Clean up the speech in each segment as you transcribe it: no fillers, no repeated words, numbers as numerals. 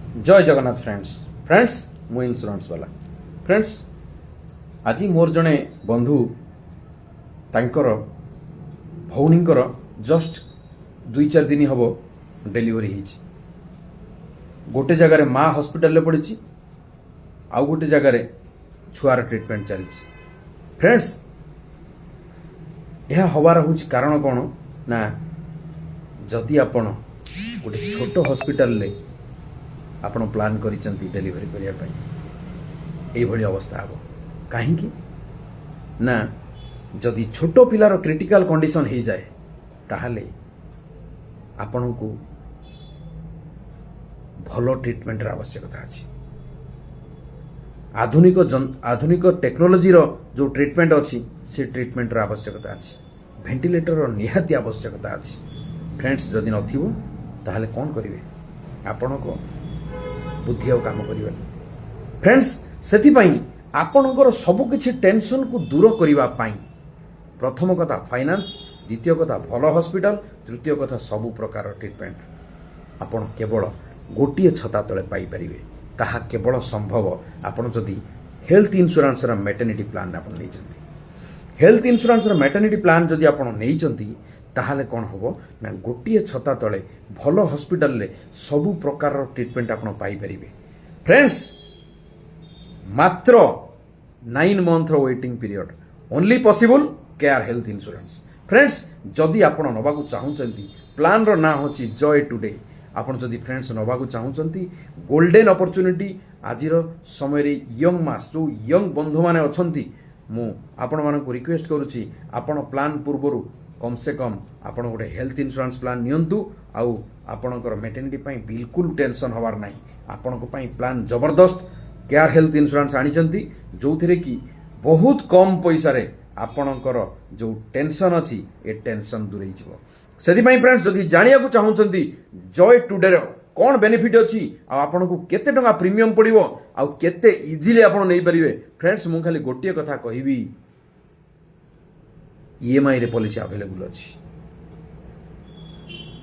जय जगन्नाथ फ्रेंड्स मु इंश्योरेंस वाला फ्रेंड्स आज मोर जड़े बंधु तांकर भौणींकर जस्ट 2-4 दिन हम डेलीवरी गोटे जगार माँ हॉस्पिटल पड़ी आउ गोटे जगार छुआर ट्रीटमेंट चली फ्रेंड्स यह हबार हूँ कारण कौन ना जदि आपण गोटे छोट हॉस्पिटल ले आपण प्लान करिसंती डेलीवरी करिया पई एभली अवस्था हम कहीं ना जदि छोट पिलार क्रिटिकल कंडीशन हो जाए ताहले आपण को भलो ट्रीटमेंट आवश्यकता अछि। आधुनिक टेक्नोलोजी रो जो ट्रीटमेंट अच्छी से ट्रीटमेंट आवश्यकता अच्छी। वेंटिलेटर निहाती आवश्यकता अच्छी। फ्रेंड्स जदि नथिबो ताहले कौन करिवे आपण को बुद्धि और काम करिवे फ्रेंड्स सेति पई आपणकर सब किछि टेंशन को दूर करिवा पई प्रथम कथा फाइनेंस, द्वितीय कथा भलो हॉस्पिटल, तृतीय कथा सब प्रकार ट्रीटमेंट आपण केवल गोटे छता तले पाई परिवे। ताहा केवल संभव आपण जदि हेल्थ इंश्योरेंस रा मैटरनिटी प्लान आपण नै जंती। हेल्थ इंश्योरेंस रा मैटरनिटी प्लान जदि आपण नै जंती ताहले कौन हम ना गोटे छता तले भलो हॉस्पिटल ले सबु प्रकार ट्रीटमेंट आपण पाई परिवे। फ्रेंड्स मात्र 9 month waiting period only possible care health insurance. Friends जदि आपण नबाकू चाहूचंती प्लान रो ना होची जॉय टुडे आपण जदि फ्रेंड्स नबाकू चाहूचंती गोल्डन अपॉर्चुनिटी आजिर समय रे यंग मास जो यंग बंधु माने अछंती मु आपण मानकू रिक्वेस्ट करूची आपण प्लान पूर्वरु कम से कम आपण गोटे हेल्थ इंश्योरेंस प्लान नियंतु आउ आपणकर मैटरनिटी पई बिल्कुल टेंशन हवार नाही। आपण को पई प्लान जबरदस्त केयर हेल्थ इंश्योरेंस आनिचंती जो थिरे कि बहुत कम पैसा रे आपणकर जो टेंशन अछि ए टेंशन दूरेई जिवो। सेति पई फ्रेंड्स जदि जानिया को चाहूचंती जॉय टुडे रो कोन बेनिफिट अछि आ आपण को केते टका प्रीमियम पड़िवो आ केते इजीली आपण नै परिवे फ्रेंड्स मु खाली गोटिए कथा कहिबी ईएमआई रे पॉलिसी अवेलेबल अछि।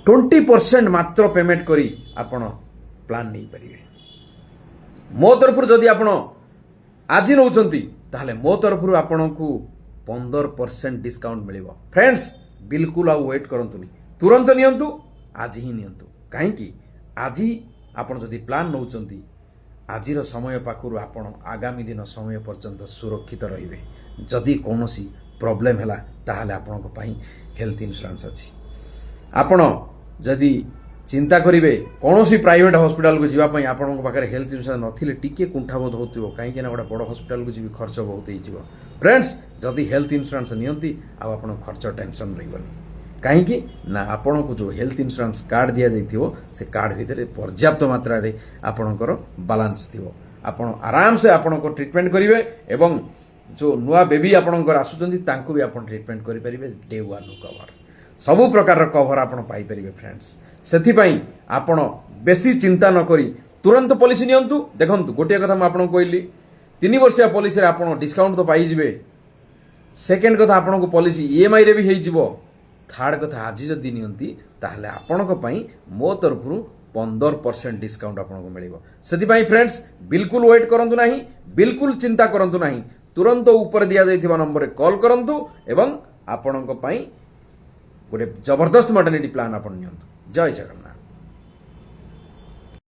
20% मात्र पेमेंट करी आपण प्लान नहीं परिवे। मो तरफ जदि आपण आज नौचंती ताहले मो तरफ आपण को 15% डिस्काउंट मिलिबो। फ्रेंड्स बिल्कुल आ वेट करंतुनी तुरंत नियंतु आज ही नियंतु काहे कि आज आपण जदि प्लान नौचंती आजिर समय पाखरु आपण आगामी दिन समय पर्यंत सुरक्षित रहिबे। जदि कोनोसी प्रॉब्लम हैला ताहले आपण को पई हेल्थ इंश्योरेंस अछि। आपण जदि चिंता करिवे कोनोसी प्राइवेट हॉस्पिटल को जीवा पई आपण को पाखरे हेल्थ इंश्योरेंस नथिले टिके कुंठाबोध होतिबो काहे कि ना गोटा बड़ हॉस्पिटल को जीवी खर्च बहुत ही जीवो। फ्रेंड्स जदि हेल्थ इंश्योरेंस नियंती आ आपण खर्च टेंशन रहिबनी काहे कि ना आपण को जो हेल्थ इंश्योरेंस कार्ड दिया जाइथिबो से कार्ड भितरे पर्याप्त मात्रा रे आपणकर बैलेंस थिबो। आपण आराम से आपण को ट्रीटमेंट करिवे एवं जो नुआ बेबी आपणकर आसुचंती तांको भी आपण ट्रीटमेंट करि परिबे। डे 1 कवर सबु प्रकार कवर आपण पाई परिबे। फ्रेंड्स सेथि पई आपण बेसी चिंता न करी तुरंत पॉलिसी नियंतु। देखंतु गोटे कथा म आपण कहली 3 वर्षिया पॉलिसी रे आपण डिस्काउंट तो पाई जिवे। सेकंड कथा आपण को पॉलिसी ईएमआई रे भी हेइ जिवो। थर्ड कथा आज जदि नियंती ताहले आपण को पई मो तरफरु 15% डिस्काउंट आपण को मिलिबो। सेथि पई फ्रेंड्स बिल्कुल वेट करंतु नाही, बिल्कुल चिंता करंतु नाही, तुरंत ऊपर दिया जाइथिबा नंबर रे कॉल करंतु एवं आपण को पई गोटे जबरदस्त मैटरनिटी प्लान आपण नियंतु। जय जगन्नाथ।